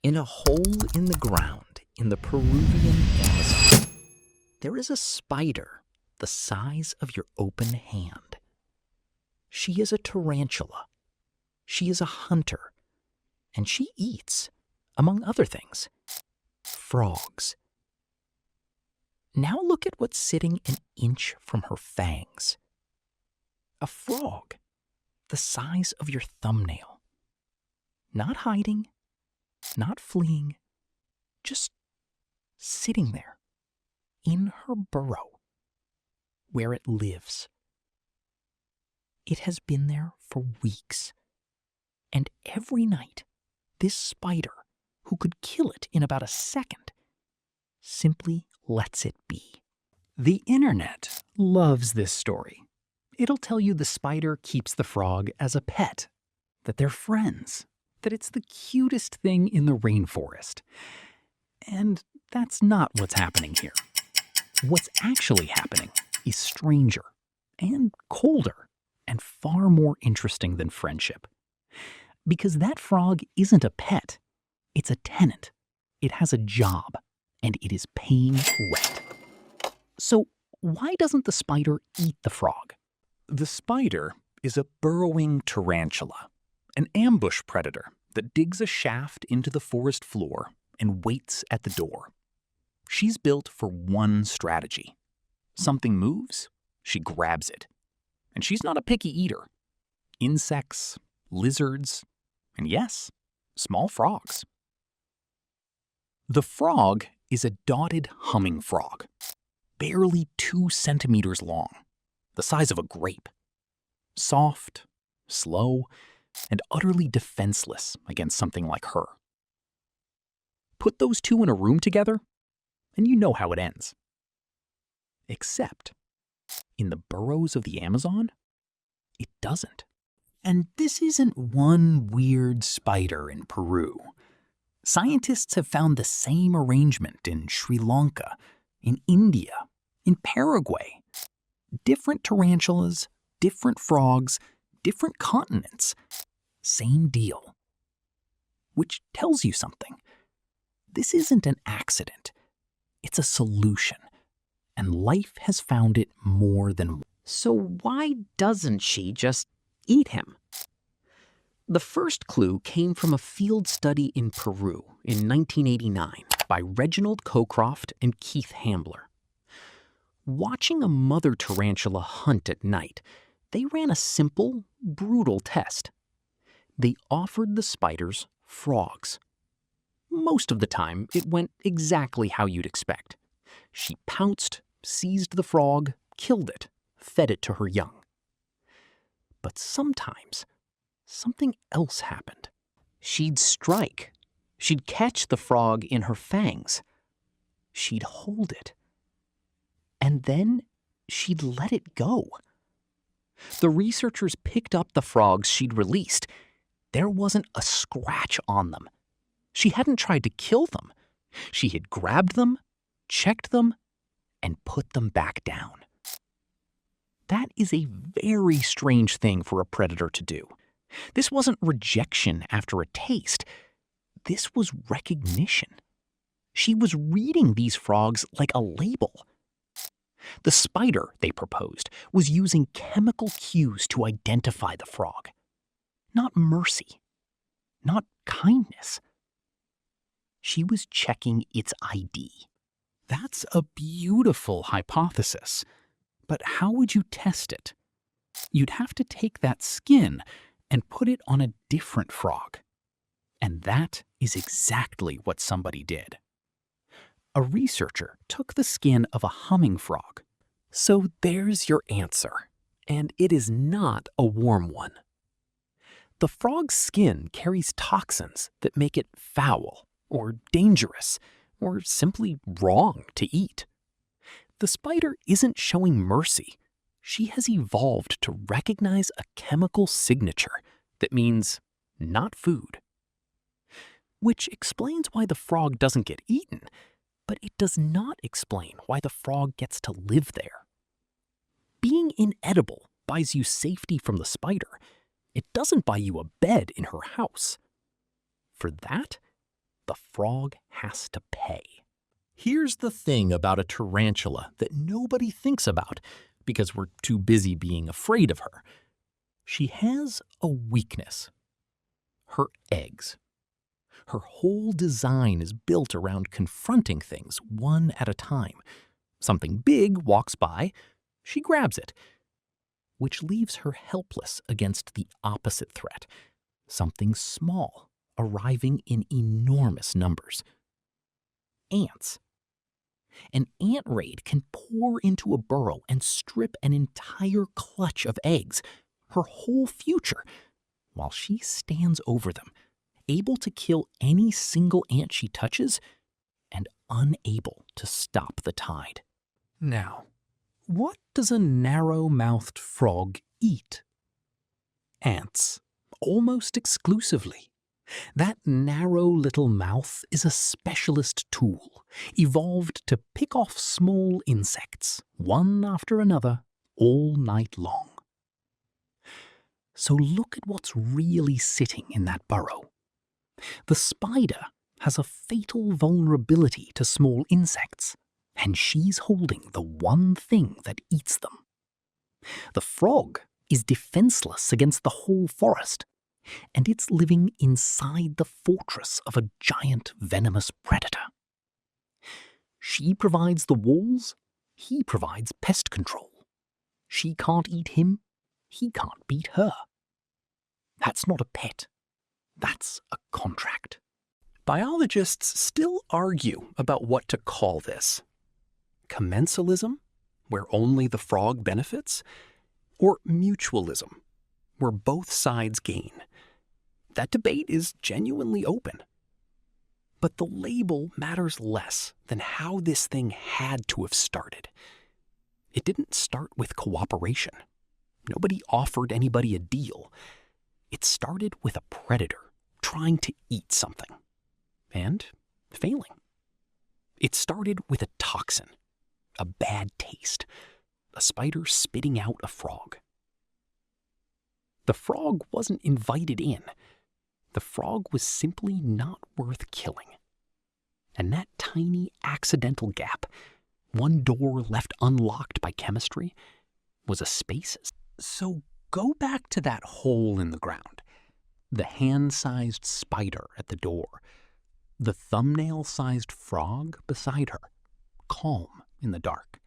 In a hole in the ground in the Peruvian Amazon, there is a spider the size of your open hand. She is a tarantula. She is a hunter, and she eats, among other things, frogs. Now look at what's sitting an inch from her fangs. A frog, the size of your thumbnail. Not hiding, not fleeing, just sitting there, in her burrow, where it lives. It has been there for weeks, and every night, this spider, who could kill it in about a second, simply lets it be. The internet loves this story. It'll tell you the spider keeps the frog as a pet, that they're friends, that it's the cutest thing in the rainforest. And that's not what's happening here. What's actually happening is stranger and colder and far more interesting than friendship. Because that frog isn't a pet, it's a tenant. It has a job, and it is paying rent. So why doesn't the spider eat the frog? The spider is a burrowing tarantula, an ambush predator that digs a shaft into the forest floor and waits at the door. She's built for one strategy. Something moves, she grabs it. And she's not a picky eater. Insects, lizards, and yes, small frogs. The frog is a dotted humming frog, barely 2 centimeters long, the size of a grape. Soft, slow, and utterly defenseless against something like her. Put those two in a room together, and you know how it ends. Except, in the burrows of the Amazon, it doesn't. And this isn't one weird spider in Peru. Scientists have found the same arrangement in Sri Lanka, in India, in Paraguay. Different tarantulas, different frogs, different continents. Same deal. Which tells you something. This isn't an accident. It's a solution. And life has found it more than once. So why doesn't she just eat him? The first clue came from a field study in Peru in 1989 by Reginald Cocroft and Keith Hambler. Watching a mother tarantula hunt at night, they ran a simple, brutal test. They offered the spiders frogs. Most of the time, it went exactly how you'd expect. She pounced, seized the frog, killed it, fed it to her young. But sometimes, something else happened. She'd strike. She'd catch the frog in her fangs. She'd hold it. And then she'd let it go. The researchers picked up the frogs she'd released. There wasn't a scratch on them. She hadn't tried to kill them. She had grabbed them, checked them, and put them back down. That is a very strange thing for a predator to do. This wasn't rejection after a taste. This was recognition. She was reading these frogs like a label. The spider, they proposed, was using chemical cues to identify the frog. Not mercy. Not kindness. She was checking its ID. That's a beautiful hypothesis. But how would you test it? You'd have to take that skin and put it on a different frog. And that is exactly what somebody did. A researcher took the skin of a humming frog. So there's your answer, and it is not a warm one. The frog's skin carries toxins that make it foul, or dangerous, or simply wrong to eat. The spider isn't showing mercy. She has evolved to recognize a chemical signature that means not food. Which explains why the frog doesn't get eaten, but it does not explain why the frog gets to live there. Being inedible buys you safety from the spider. It doesn't buy you a bed in her house. For that, the frog has to pay. Here's the thing about a tarantula that nobody thinks about because we're too busy being afraid of her. She has a weakness: her eggs. Her whole design is built around confronting things one at a time. Something big walks by, she grabs it, which leaves her helpless against the opposite threat, something small arriving in enormous numbers. Ants. An ant raid can pour into a burrow and strip an entire clutch of eggs, her whole future, while she stands over them, able to kill any single ant she touches and unable to stop the tide. Now, what does a narrow-mouthed frog eat? Ants, almost exclusively. That narrow little mouth is a specialist tool, evolved to pick off small insects, one after another, all night long. So look at what's really sitting in that burrow. The spider has a fatal vulnerability to small insects, and she's holding the one thing that eats them. The frog is defenseless against the whole forest, and it's living inside the fortress of a giant venomous predator. She provides the walls, he provides pest control. She can't eat him, he can't beat her. That's not a pet. That's a contract. Biologists still argue about what to call this. Commensalism, where only the frog benefits, or mutualism, where both sides gain. That debate is genuinely open. But the label matters less than how this thing had to have started. It didn't start with cooperation. Nobody offered anybody a deal. It started with a predator trying to eat something, and failing. It started with a toxin, a bad taste, a spider spitting out a frog. The frog wasn't invited in. The frog was simply not worth killing. And that tiny accidental gap, one door left unlocked by chemistry, was a space. So go back to that hole in the ground. The hand-sized spider at the door. The thumbnail-sized frog beside her, calm in the dark.